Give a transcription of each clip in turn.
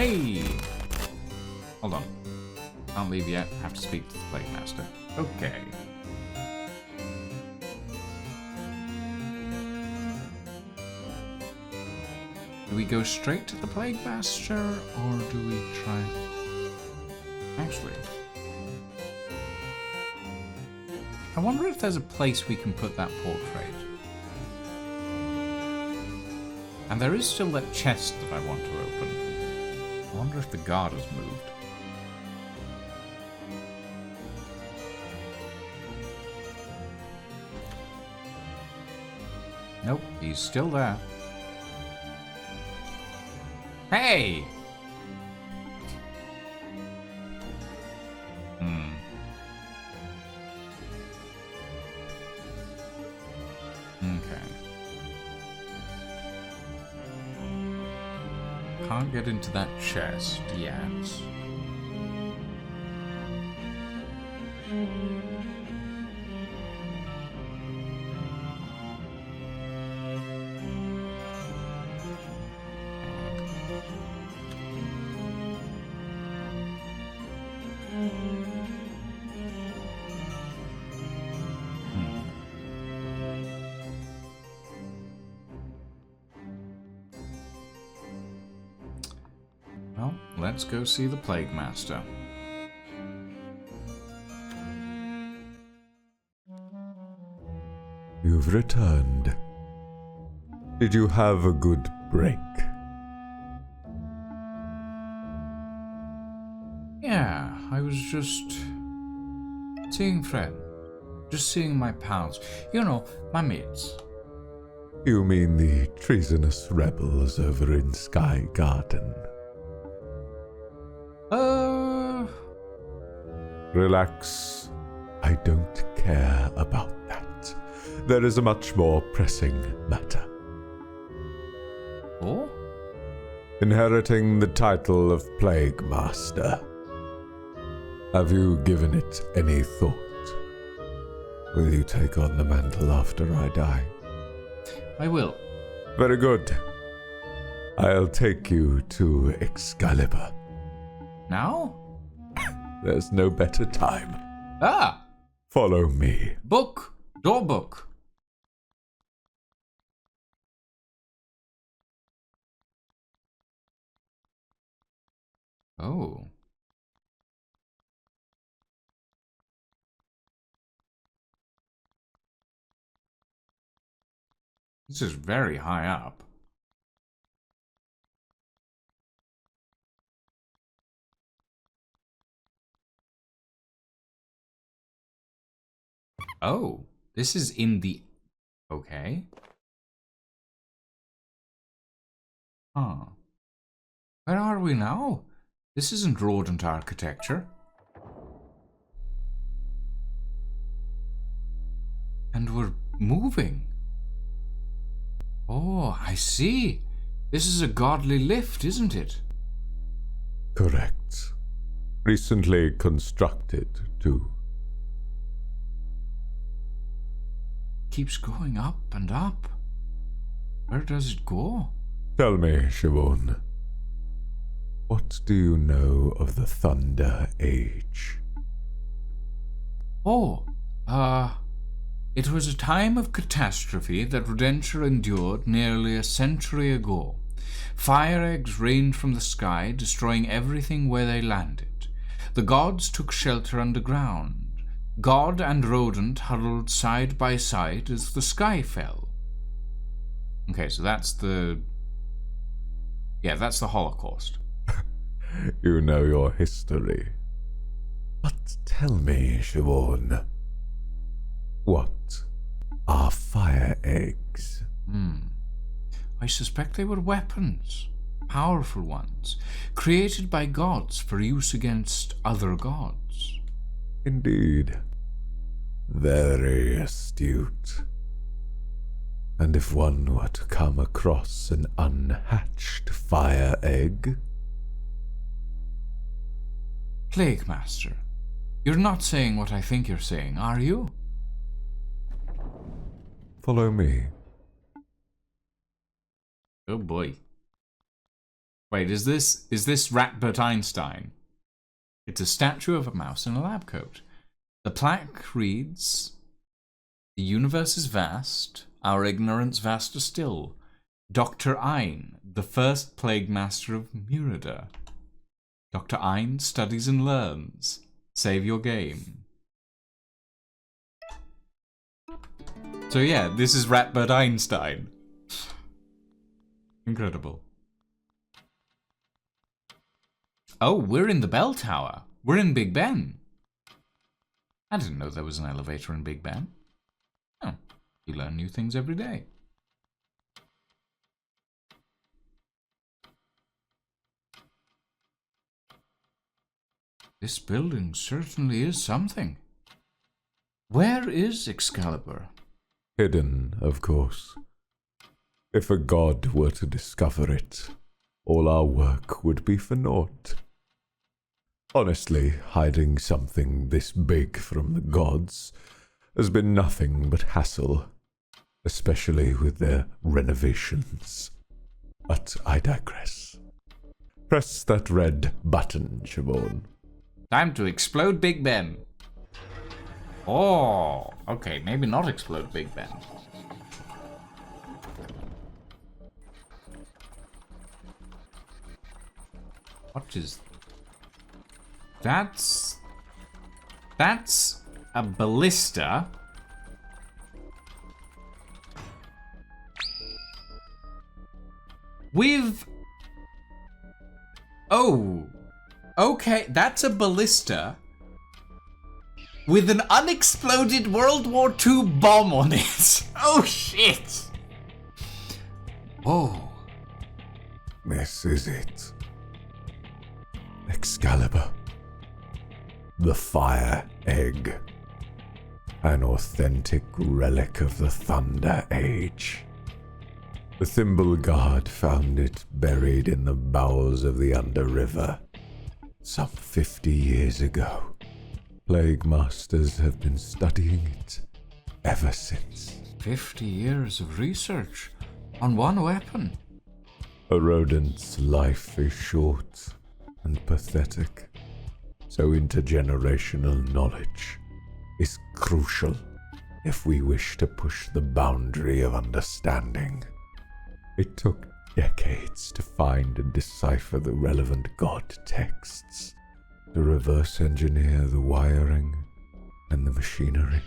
Hey! Hold on. Can't leave yet. Have to speak to the Plaguemaster. Okay. Do we go straight to the Plaguemaster, or do we try... Actually... I wonder if there's a place we can put that portrait. And there is still that chest that I want to open. I wonder if the guard has moved. Nope, he's still there. Hey! Okay. Can't get into that chest yet. Well, let's go see the Plaguemaster. You've returned. Did you have a good break? Yeah, I was just seeing friends. Just seeing my pals. You know, my mates. You mean the treasonous rebels over in Sky Garden? Relax. I don't care about that. There is a much more pressing matter. Oh? Inheriting the title of Plaguemaster. Have you given it any thought? Will you take on the mantle after I die? I will. Very good. I'll take you to Excalibur. Now? There's no better time. Ah! Follow me. Book! Door book! Oh. This is very high up. Oh, this is in the... Okay. Huh. Where are we now? This isn't rodent architecture. And we're moving. Oh, I see. This is a godly lift, isn't it? Correct. Recently constructed, too. Keeps going up and up. Where does it go? Tell me, Siobhan, what do you know of the Thunder Age? Oh, it was a time of catastrophe that Rodentia endured nearly a century ago. Fire eggs rained from the sky, destroying everything where they landed. The gods took shelter underground. God and rodent huddled side by side as the sky fell. Okay, so that's the... Yeah, that's the Holocaust. You know your history. But tell me, Siobhan, what are fire eggs? I suspect they were weapons, powerful ones, created by gods for use against other gods. Indeed. Very astute. And if one were to come across an unhatched fire egg? Plaguemaster, you're not saying what I think you're saying, are you? Follow me. Oh boy. Wait, is this Ratbert Einstein? It's a statue of a mouse in a lab coat. The plaque reads, "The universe is vast, our ignorance vaster still. Dr. Ein, the first Plaguemaster of Murida. Dr. Ein studies and learns. Save your game." So yeah, this is Ratbert Einstein. Incredible. Oh, we're in the bell tower. We're in Big Ben. I didn't know there was an elevator in Big Ben. Oh, you learn new things every day. This building certainly is something. Where is Excalibur? Hidden, of course. If a god were to discover it, all our work would be for naught. Honestly, hiding something this big from the gods has been nothing but hassle, especially with their renovations. But I digress. Press that red button, Siobhan. Time to explode Big Ben. Oh, okay, maybe not explode Big Ben. What is... That's a ballista. With... Oh, okay, that's a ballista with an unexploded World War II bomb on it. Oh, shit. Oh. This is it. Excalibur. The Fire Egg. An authentic relic of the Thunder Age. The Thimble Guard found it buried in the bowels of the Under River some 50 years ago. Plaguemasters have been studying it ever since. 50 years of research on one weapon. A rodent's life is short and pathetic, so intergenerational knowledge is crucial if we wish to push the boundary of understanding. It took decades to find and decipher the relevant god texts, to reverse engineer the wiring and the machinery.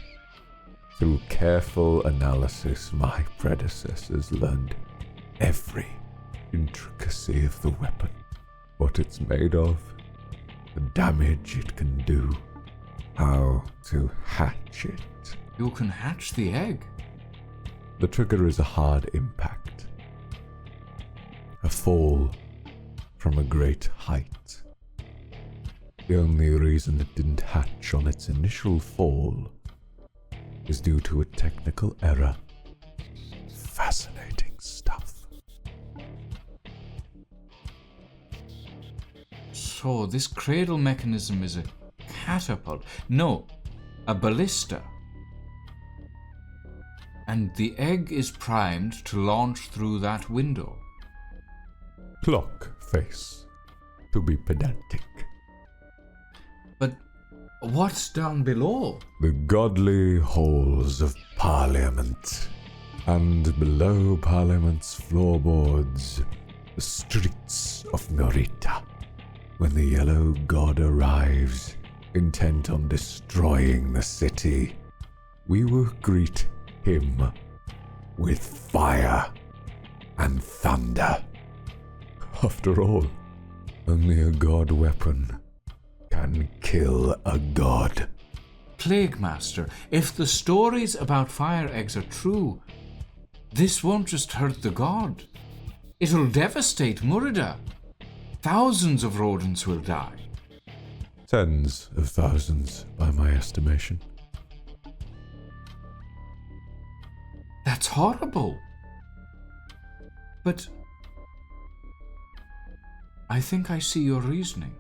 Through careful analysis, my predecessors learned every intricacy of the weapon, what it's made of, the damage it can do, how to hatch it. You can hatch the egg. The trigger is a hard impact, a fall from a great height. The only reason it didn't hatch on its initial fall is due to a technical error. Fascinating stuff. So this cradle mechanism is a catapult. No, a ballista. And the egg is primed to launch through that window. Clock face, to be pedantic. But what's down below? The godly halls of Parliament, and below Parliament's floorboards, the streets of Norita. When the yellow god arrives, intent on destroying the city, we will greet him with fire and thunder. After all, only a god weapon can kill a god. Plaguemaster, if the stories about fire eggs are true, this won't just hurt the god. It'll devastate Murida. Thousands of rodents will die. Tens of thousands, by my estimation. That's horrible. But I think I see your reasoning.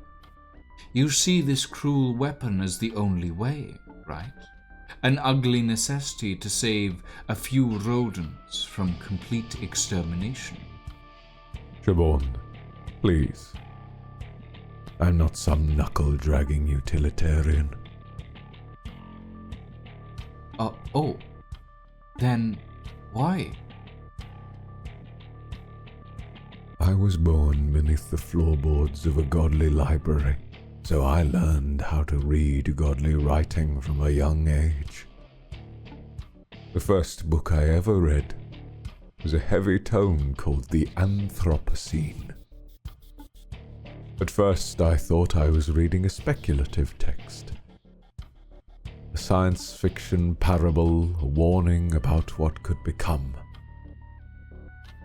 You see this cruel weapon as the only way, right? An ugly necessity to save a few rodents from complete extermination. Siobhan, Please. I'm not some knuckle-dragging utilitarian. Oh. Then why? I was born beneath the floorboards of a godly library, so I learned how to read godly writing from a young age. The first book I ever read was a heavy tome called The Anthropocene. At first I thought I was reading a speculative text, a science fiction parable, a warning about what could become.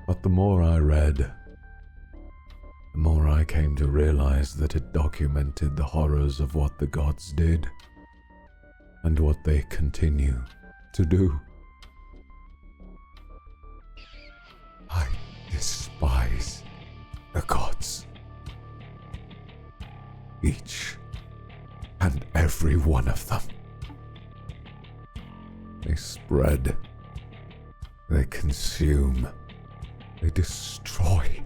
But the more I read, the more I came to realize that it documented the horrors of what the gods did and what they continue to do. I despise the gods. Each and every one of them. They spread, they consume, they destroy.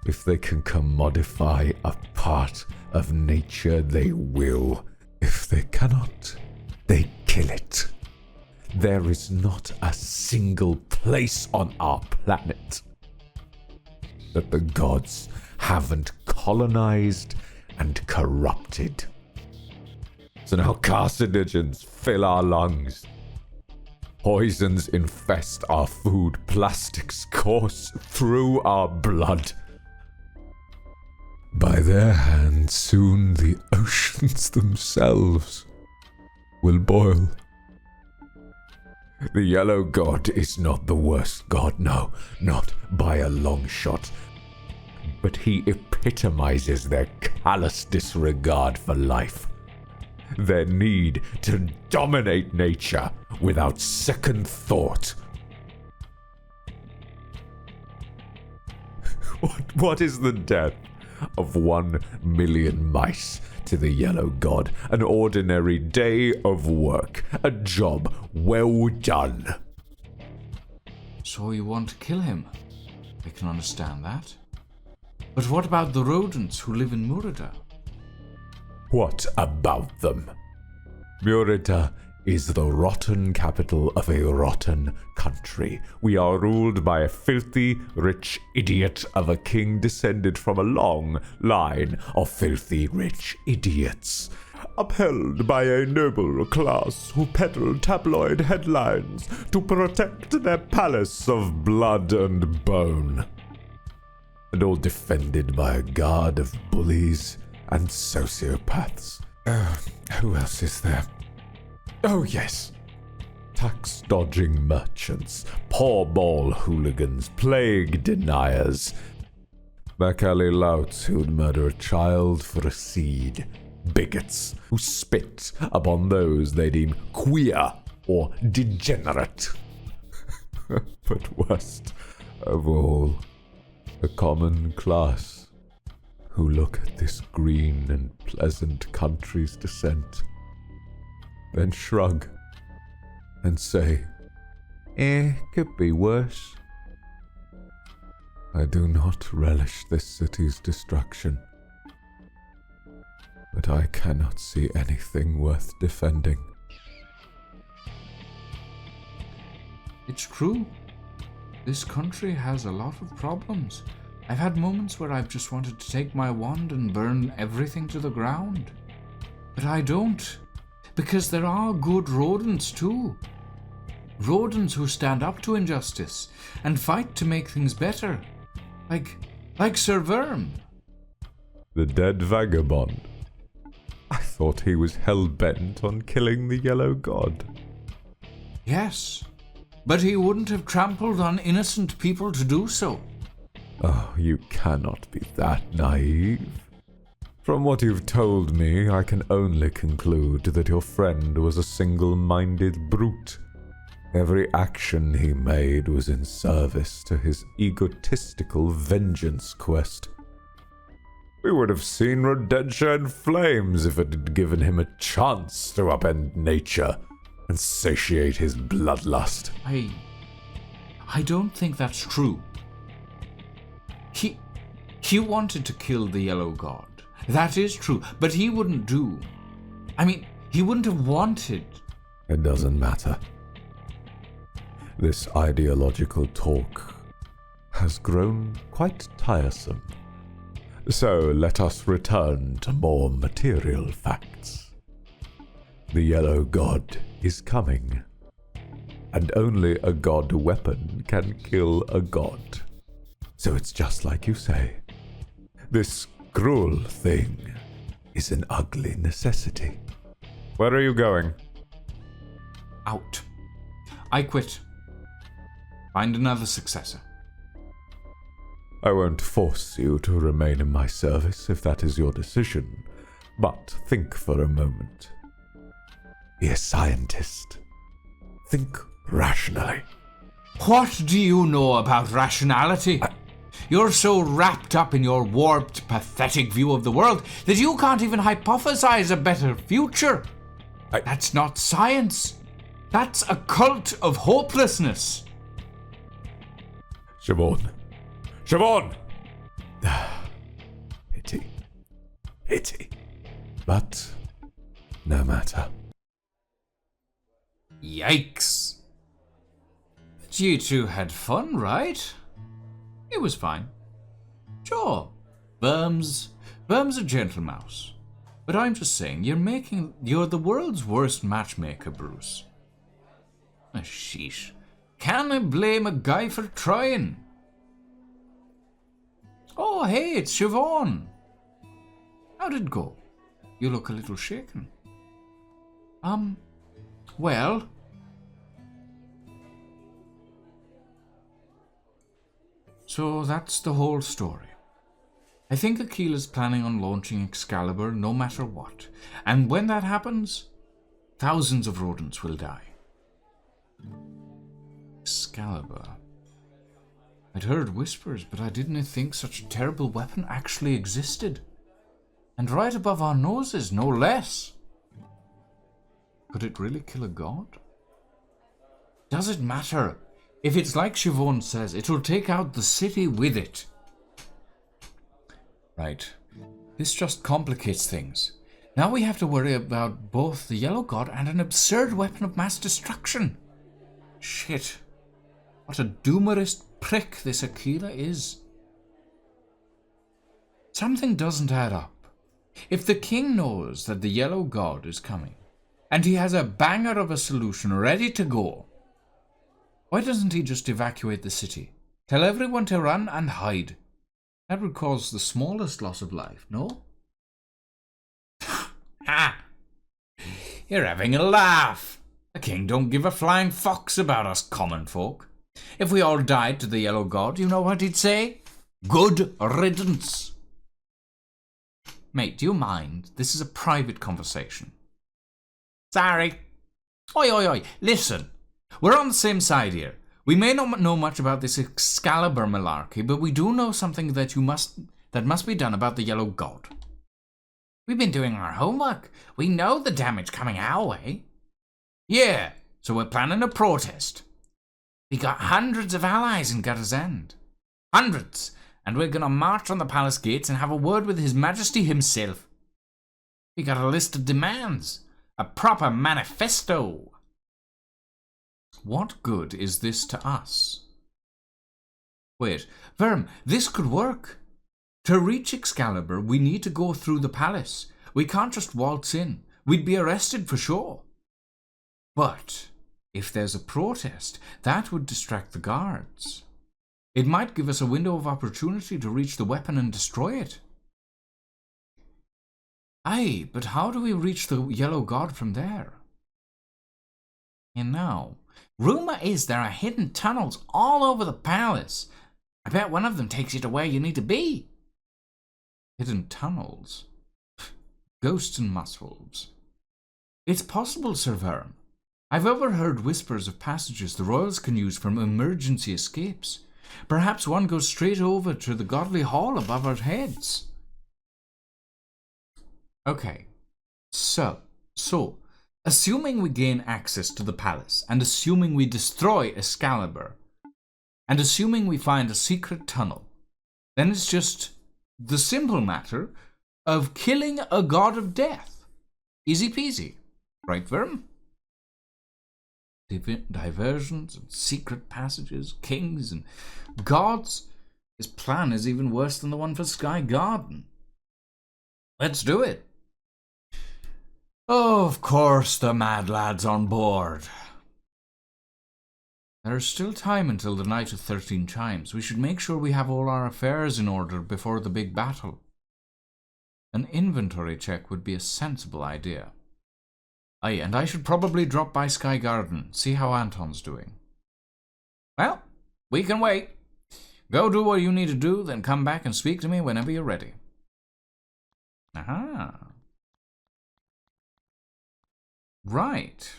If they can commodify a part of nature, they will. If they cannot, they kill it. There is not a single place on our planet that the gods haven't colonized and corrupted. So now carcinogens fill our lungs. Poisons infest our food. Plastics course through our blood. By their hands, soon the oceans themselves will boil. The yellow god is not the worst god, no, not by a long shot. But he epitomizes their callous disregard for life. Their need to dominate nature without second thought. What is the death of 1 million mice to the yellow god? An ordinary day of work, a job well done. So you want to kill him? I can understand that. But what about the rodents who live in Murida? What about them? Murida is the rotten capital of a rotten country. We are ruled by a filthy, rich idiot of a king descended from a long line of filthy, rich idiots. Upheld by a noble class who peddle tabloid headlines to protect their palace of blood and bone. And all defended by a guard of bullies and sociopaths. Who else is there? Oh yes, tax-dodging merchants, poor ball hooligans, plague deniers, back-alley louts who'd murder a child for a seed, bigots who spit upon those they deem queer or degenerate. But worst of all, the common class who look at this green and pleasant country's descent, then shrug and say, could be worse. I do not relish this city's destruction, but I cannot see anything worth defending. It's true. This country has a lot of problems. I've had moments where I've just wanted to take my wand and burn everything to the ground. But I don't. Because there are good rodents too. Rodents who stand up to injustice and fight to make things better. Like Sir Worm. The dead vagabond. I thought he was hell-bent on killing the yellow god. Yes, but he wouldn't have trampled on innocent people to do so. Oh, you cannot be that naive. From what you've told me, I can only conclude that your friend was a single-minded brute. Every action he made was in service to his egotistical vengeance quest. We would have seen Rodentia in flames if it had given him a chance to upend nature and satiate his bloodlust. I don't think that's true. He wanted to kill the Yellow God. That is true, but he wouldn't do. He wouldn't have wanted. It doesn't matter. This ideological talk has grown quite tiresome. So let us return to more material facts. The Yellow God is coming, and only a god weapon can kill a god. So it's just like you say. This cruel thing is an ugly necessity. Where are you going? Out. I quit. Find another successor. I won't force you to remain in my service if that is your decision, but think for a moment. Be a scientist. Think rationally. What do you know about rationality? You're so wrapped up in your warped, pathetic view of the world that you can't even hypothesize a better future. That's not science. That's a cult of hopelessness. Siobhan! Siobhan! Pity. But no matter. Yikes. But you two had fun, right? It was fine. Sure, Worm's a gentle mouse. But I'm just saying, you're the world's worst matchmaker, Bruce. Sheesh. Can I blame a guy for trying? Oh, hey, it's Siobhan. How did it go? You look a little shaken. Well... So that's the whole story. I think Aquila's planning on launching Excalibur no matter what. And when that happens, thousands of rodents will die. Excalibur. I'd heard whispers, but I didn't think such a terrible weapon actually existed. And right above our noses, no less. Could it really kill a god? Does it matter? If it's like Siobhan says, it'll take out the city with it. Right. This just complicates things. Now we have to worry about both the Yellow God and an absurd weapon of mass destruction. Shit. What a doomerist prick this Aquila is. Something doesn't add up. If the king knows that the Yellow God is coming, and he has a banger of a solution ready to go, why doesn't he just evacuate the city? Tell everyone to run and hide. That would cause the smallest loss of life, no? Ha! You're having a laugh. The king don't give a flying fox about us common folk. If we all died to the Yellow God, you know what he'd say? Good riddance. Mate, do you mind? This is a private conversation. Sorry. Oi. Listen. We're on the same side here. We may not know much about this Excalibur malarkey, but we do know something that must be done about the Yellow God. We've been doing our homework. We know the damage coming our way. Yeah, so we're planning a protest. We got hundreds of allies in Gutter's End. Hundreds. And we're going to march on the palace gates and have a word with His Majesty himself. We got a list of demands. A proper manifesto. What good is this to us? Wait, Verm, this could work. To reach Excalibur, we need to go through the palace. We can't just waltz in. We'd be arrested for sure. But if there's a protest, that would distract the guards. It might give us a window of opportunity to reach the weapon and destroy it. Aye, but how do we reach the Yellow God from there? You know, rumour is there are hidden tunnels all over the palace. I bet one of them takes you to where you need to be. Hidden tunnels? Ghosts and musswolves. It's possible, Sir Verum. I've overheard whispers of passages the royals can use from emergency escapes. Perhaps one goes straight over to the godly hall above our heads. Okay, so, assuming we gain access to the palace, and assuming we destroy Excalibur, and assuming we find a secret tunnel, then it's just The simple matter of killing a god of death. Easy peasy. Right, Verm? Diversions and secret passages, kings and gods. His plan is even worse than the one for Sky Garden. Let's do it. Oh, of course, the mad lad's on board. There is still time until the night of 13 chimes. We should make sure we have all our affairs in order before the big battle. An inventory check would be a sensible idea. Aye, and I should probably drop by Sky Garden, see how Anton's doing. Well, we can wait. Go do what you need to do, then come back and speak to me whenever you're ready. Aha. Right.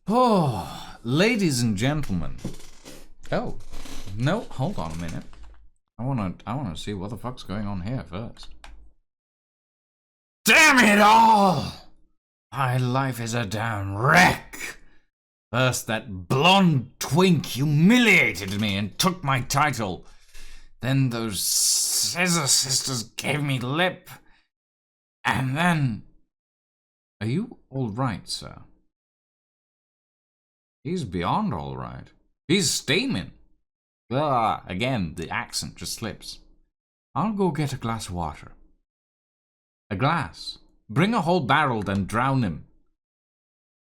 Oh, ladies and gentlemen. Oh, no, hold on a minute. I wanna see what the fuck's going on here first. Damn it all! My life is a damn wreck. First, that blonde twink humiliated me and took my title. Then those Scissor Sisters gave me lip. And then... Are you all right, sir? He's beyond all right. He's steaming. Ah, again, the accent just slips. I'll go get a glass of water. A glass? Bring a whole barrel, then drown him.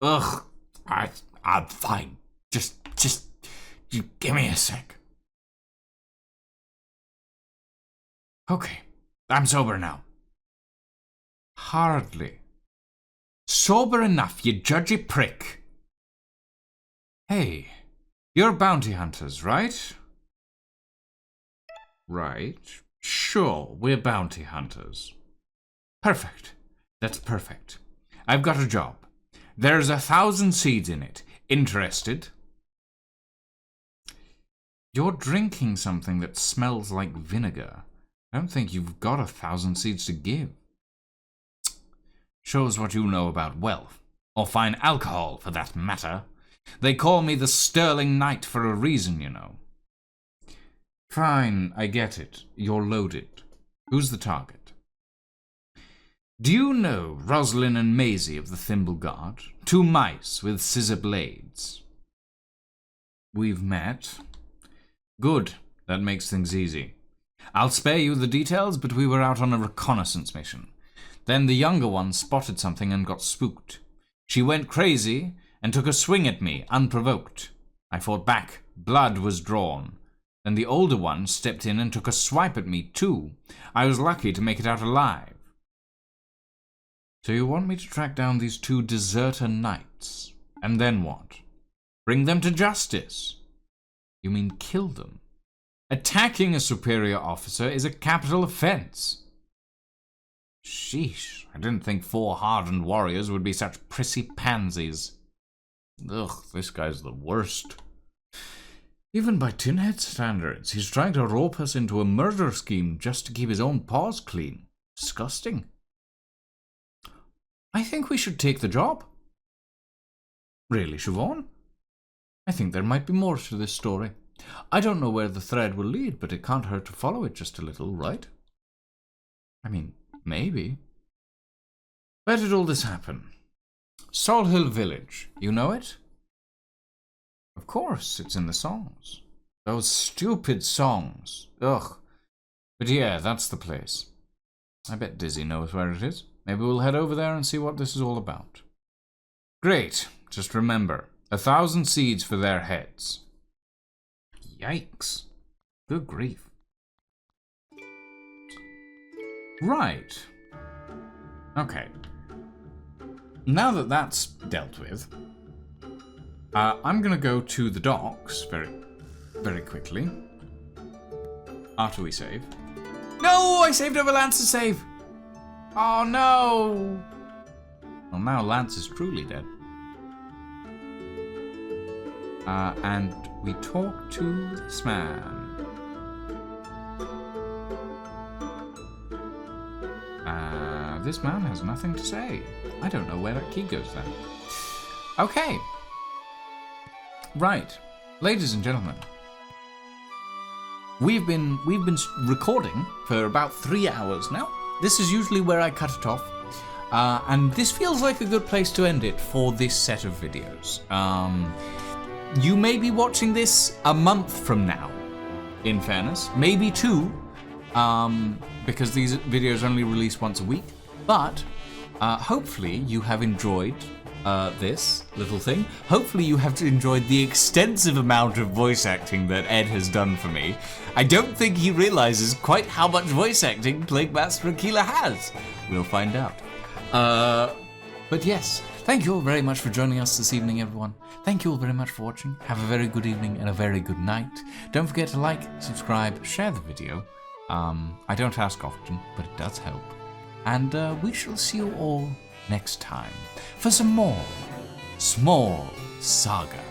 Ugh, I'm fine. Just, you give me a sec. Okay, I'm sober now. Hardly. Sober enough, you judgy prick. Hey, you're bounty hunters, right? Right. Sure, we're bounty hunters. Perfect. That's perfect. I've got a job. There's 1,000 seeds in it. Interested? You're drinking something that smells like vinegar. I don't think you've got 1,000 seeds to give. Shows what you know about wealth. Or fine alcohol, for that matter. They call me the Sterling Knight for a reason, you know. Fine, I get it. You're loaded. Who's the target? Do you know Roslyn and Maisie of the Thimble Guard? 2 mice with scissor blades. We've met. Good. That makes things easy. I'll spare you the details, but we were out on a reconnaissance mission. Then the younger one spotted something and got spooked. She went crazy and took a swing at me, unprovoked. I fought back. Blood was drawn. Then the older one stepped in and took a swipe at me, too. I was lucky to make it out alive. So you want me to track down these 2 deserter knights? And then what? Bring them to justice? You mean kill them? Attacking a superior officer is a capital offense. Sheesh, I didn't think 4 hardened warriors would be such prissy pansies. Ugh, this guy's the worst. Even by Tinhead standards, he's trying to rope us into a murder scheme just to keep his own paws clean. Disgusting. I think we should take the job. Really, Siobhan? I think there might be more to this story. I don't know where the thread will lead, but it can't hurt to follow it just a little, right? I mean, maybe. Where did all this happen? Solhill Village. You know it? Of course, it's in the songs. Those stupid songs. Ugh. But yeah, that's the place. I bet Dizzy knows where it is. Maybe we'll head over there and see what this is all about. Great. Just remember, 1,000 seeds for their heads. Yikes. Good grief. Right. Okay. Now that that's dealt with, I'm going to go to the docks very quickly. After we save. No! I saved over Lance's save! Oh no! Well, now Lance is truly dead. And we talk to this man. This man has nothing to say. I don't know where that key goes then. Okay. Right. Ladies and gentlemen. we've been recording for about 3 hours now. This is usually where I cut it off. And this feels like a good place to end it for this set of videos. You may be watching this a month from now, in fairness. Maybe 2, because these videos only release once a week. But hopefully you have enjoyed this little thing. Hopefully you have enjoyed the extensive amount of voice acting that Ed has done for me. I don't think he realizes quite how much voice acting Plaguemaster Aquila has. We'll find out. But yes, thank you all very much for joining us this evening, everyone. Thank you all very much for watching. Have a very good evening and a very good night. Don't forget to like, subscribe, share the video. I don't ask often, but it does help. And we shall see you all next time for some more small saga.